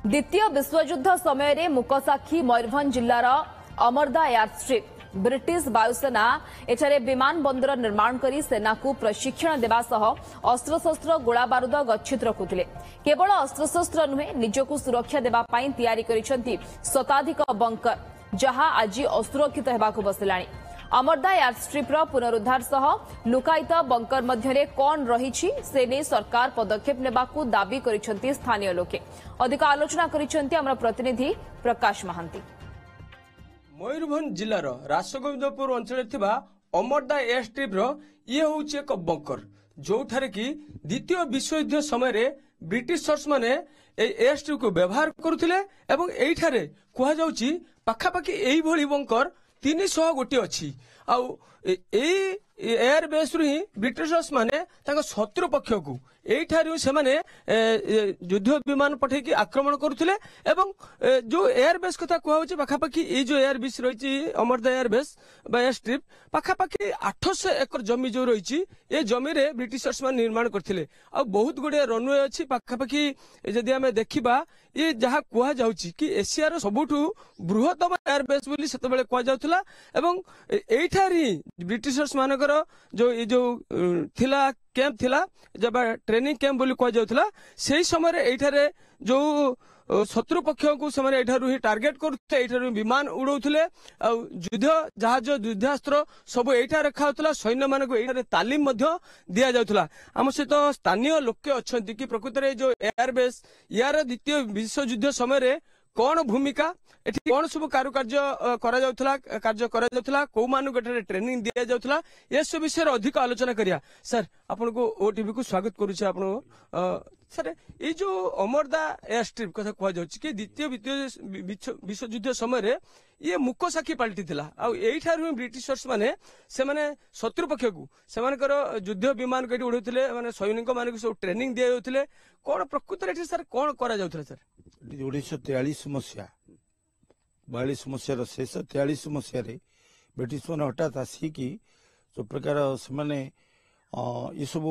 द्वितीय विश्वयुद्ध समय मुकसाक्षी मयूरभंज जिलार अमरदा एयरस्ट्रिप ब्रिटिश वायुसेना एठारे विमान बंदर निर्माण करी सेना को प्रशिक्षण देवा सह अस्त्रशस्त्र गोला बारूद गच्छित रखुले। केवल अस्त्रशस्त्र नुहे निजको सुरक्षा देवा पई तैयारी करिसेंती शताधिक बंकर जहां आज असुरक्षित हेबाकु बसिलाणी। अमरदा एयरस्ट्रिप्र पुनरुद्धार सह लुकायित बंकर मध्यरे कौन रही से नहीं सरकार पदक्षेप नेबाकु दाबी करिसेंती स्थानीय लोके। अधिक आलोचना करिसेंती हमर प्रतिनिधि प्रकाश महांती। मयूरभंज जिलार रासगोविंदपुर अंचल थिबा अमरदा एयरस्ट्रिप्र ये होउछि एक बंकर जोठारे कि द्वितीय विश्वयुद्ध समय रे ब्रिटिशर्स माने एयरस्ट्रिप को व्यवहार करुथिले एवं एइठारे कुहा जाउछि पाखापाखि एई भली बंकर 300 गोटी अच्छी आउ एयरबेस रु ही ब्रिटिशर्स माने शत्रु पक्ष को एठारू से युद्ध विमान पठेकी आक्रमण करुले एवं जो एयरबेस कथा कहूँ पाखापाखि ये जो एयरबेस रही अमरदा एयरबेस एयर स्ट्रिप पाखापाखि 800 एकर जमी जो रही ये जमी रे ब्रिटिशर्स मान निर्माण करथिले आ बहुत गुड़े रनवे अच्छी पाखापाखि जदि आम देखा ये जहाँ कह जाउछि कि एशियार सबुठु बृहत्तम एयरबेस बोली सेतबेले कह जाउथला एवं एठार ही ब्रिटिशर्स मानकर जो ये जो थिला कैंप थिला जब ट्रेनिंग कैंप बोली कह जाउथला सेही समय रे एठारे जो शत्रु पक्ष को ही टार्गेट करुले विमान उड़ौले युद्ध जहाज युद्धास्त्र सब एठा रखा होता सैन्य मानक तालीम दि जाउथला। आम सहित स्थानीय लोके अच्छा कि प्रकृत में जो एयरबेस यार द्वितीय विश्वयुद्ध समय कौन भूमिका एठी कौन सब कारुकार्य करा कौ मानक ट्रेनिंग दि जाउथला ये सब विषय अधिक आलोचना करिया। सर आपन को ओटीवी को स्वागत करूछे। आपन सर ये जो अमरदा एयर स्ट्रिप कथा कह जाउछि कि द्वितीय विश्वयुद्ध समय ये मुक साक्षी पलटि थिला आ एठार ब्रिटिशर्स माने से माने शत्रु पक्ष को सेमानकर युद्ध विमान कटी उड़ौथिले माने सैनिक माने सब ट्रेनिंग दिया जाउथिले कोन प्रकृत रे सर कोन करा जाउथिला। सर 1943 मसीहा 42 मसीहार शेष 43 मसीह ब्रिटिश मैंने हठात आसिकी जो प्रकार से ये सब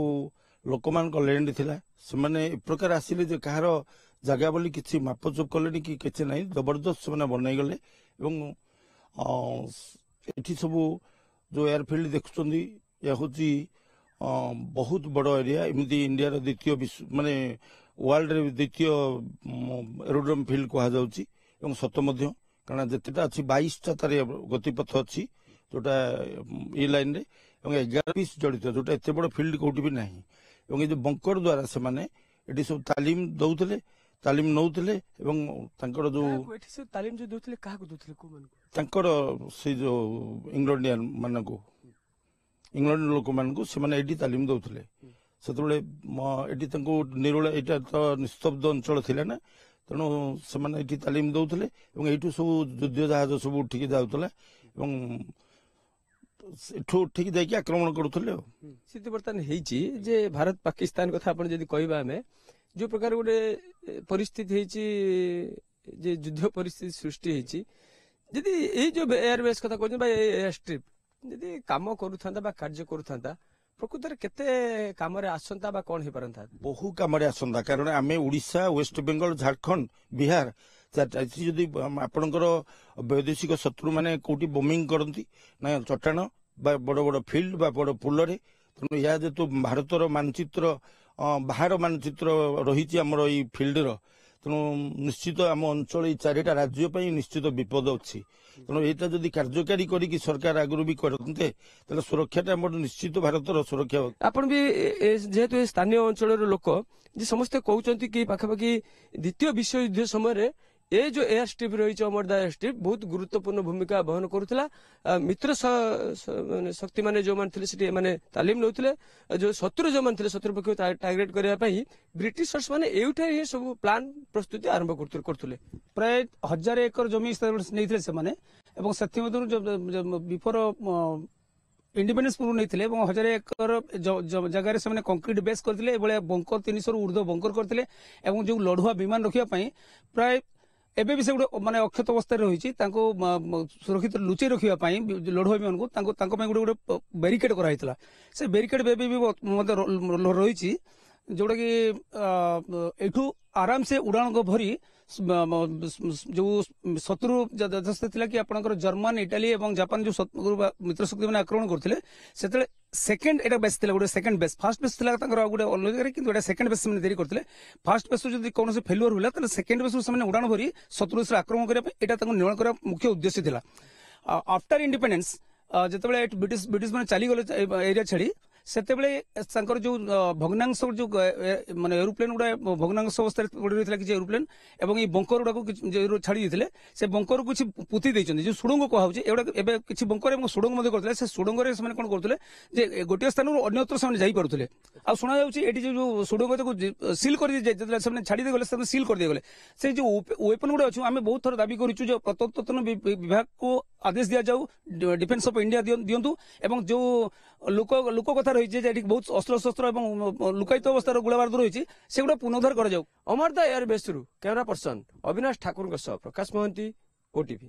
लोक मान लैंड थिला से प्रकार आसिले जो कहार जगह बोली किसी मापचुप कले कि किसी ना जबरदस्त से बनई गले एठी सब जो एयरफिल्ड देखुं यह हूँ बहुत बड़ एरिया एमती इंडिया द्वितीय माने वर्ल्ड रे द्वितीय एरोड्रोम फील्ड कह जाउछि सत कारण जितेटा अच्छी 22टा तार गतिपथ अच्छी जोटा ये लाइन रे 11 पीस जड़ित जोटा एत बड़ फील्ड कौटी भी नहीं ये जो बंकर द्वारा से माने एटी सब तालीम दौले तालीम नौले जो तालीम जो दौले से जो इंग्लैंडियन मान को इंग्लैंड लोक मान को से तालीम दौले से निरोला यहाँ तो निस्तब्ध अंचल थिला ना तेणु से तालीम दौले यू सब युद्ध जहाज सब उठिकी जाऊला उठिकी जाकि आक्रमण करुले। स्थिति बर्तमान होती जे भारत पाकिस्तान कथा आप कहवा आम जो प्रकार गोटे परिस्थिति जे युद्ध परिस्थिति सृष्टि होती जदि ये जो एयरबेस कथा कहते एयर स्ट्रिप जदि कम करूँ कार्य करूँ प्रकृत में केते काम आसंता बा कौन हो पारंता बहु काम आसंता कारण आम ओडिशा वेस्ट बेंगल झारखंड बिहार जदि आपणकर वैदेशिक शत्रु माने कोटी बॉम्बिंग करती ना चट्टाण बड़ बड़ फील्ड बा बड़ पुल तेणु यह जेतु भारतर मानचित्र बाहर मानचित्र रही आमर ये फील्ड तेणु निश्चित आम अंचल चारिटा राज्य निश्चित विपद अच्छी तेणु यहाँ जदि कार्यकारी करी सरकार आगु भी करते सुरक्षा निश्चित भारतर सुरक्षा। आपण भी जेहेतु स्थानीय अंचल लोक जे समस्ते कहते कि पाखापाखि द्वितीय विश्वयुद्ध समय ये जो एयर स्ट्रिप रही अमरदा एयर स्ट्रिप बहुत गुरुत्वपूर्ण भूमिका बहन करुला। मित्र शक्ति माने जो माने तालीम नौले जो शत्रु जो माने शत्रु पक्ष टार्गेट करने ब्रिटिशर्स माने एउठा ही सब प्लान प्रस्तुति आरंभ करथुले प्राय 1000 एकर जमी नहीं से बिफोर इंडिपेंडेंस पूर्व नहीं 1000 एकर जगह से कंक्रीट बेस करते बंकर 300 ऊर्ध्व बंकर करते जो लड़ुआ विमान रखापी प्राय एबे भी से गोटे माने अक्षत अवस्था रही सुरक्षित लुचई रखापी लड़ुआ विमान को गोटे बैरिकेड कराइला से बैरिकेड भी रही जोटा कि एठू आराम से उड़ान को भरी जो शत्रु यथास्थ थिला कि आपनकर जर्मन इटाली और जापान जो मित्र शक्ति मैंने आक्रमण करथिले सेतले सेकंड एटा बेस थिला गोटे सेकंड बेस फर्स्ट बेस थिला तांकर गोटे अलग रे किंतु एटा सेकंड बेस मैंने देरी करथिले फर्स्ट बेस जदी कोनोसे फेल्युअर होला तले सेकंड बेस से उड़ान भरी शत्रु से आक्रमण करे एटा तांको निर्णय करा मुख्य उद्देश्य थिला आफ्टर इंडिपेंडेंस जेतेबेले ब्रिटिश मैंने चली गले एरिया छाड़ी सेतेबेले जो भग्नांश जो माने एरोप्लेन गुड़ा भग्नांश अवस्था रही किसी एरोप्लेन और ये बंकर गुड़ा छाड़ी देते से बंकर कुछ पुति देते जो सुड़ंग कहुचे एवं किसी बंकर और सुड़ंग करते से सुड़ंग कौन करते गोटे स्थान अन्यत्र से जापे आ शुणा जाऊँगी जो सुड़ंग सिल कर छाड़ी गले सिल कर दिगले से जो वेपन गुड़ा अच्छे आम बहुत थर दाबी करूँ प्रत्युत्पादन विभाग को आदेश दि जाऊ डिफेन्स ऑफ इंडिया दिंतु एवं जो लोक कथा रही बहुत अस्त्र शस्त्र और लुकायित अवस्था गोलाबारूद रही से गुड़ा पुनरुद्धार कर जाऊ। Amarda air base camera person Avinash Thakur Prakash Mahanty, OTV।